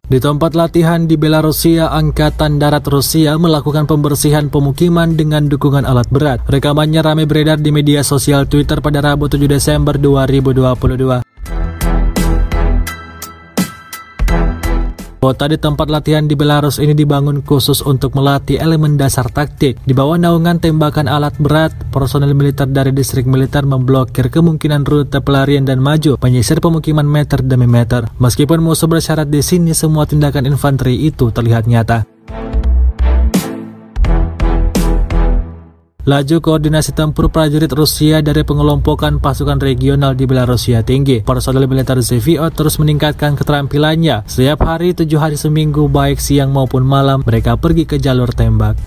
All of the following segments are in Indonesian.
Di tempat latihan di Belarusia, Angkatan Darat Rusia melakukan pembersihan pemukiman dengan dukungan alat berat. Rekamannya ramai beredar di media sosial Twitter pada Rabu 7 Desember 2022. Kota di tempat latihan di Belarus ini dibangun khusus untuk melatih elemen dasar taktik. Di bawah naungan tembakan alat berat, personel militer dari distrik militer memblokir kemungkinan rute pelarian dan maju menyisir pemukiman meter demi meter. Meskipun musuh bersyarat di sini, semua tindakan infanteri itu terlihat nyata. Laju koordinasi tempur prajurit Rusia dari pengelompokan pasukan regional di Belarusia tinggi. Personel militer ZVO terus meningkatkan keterampilannya. Setiap hari 7 hari seminggu, baik siang maupun malam, mereka pergi ke jalur tembak.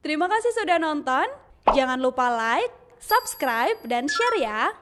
Terima kasih sudah nonton. Jangan lupa like, subscribe, dan share ya.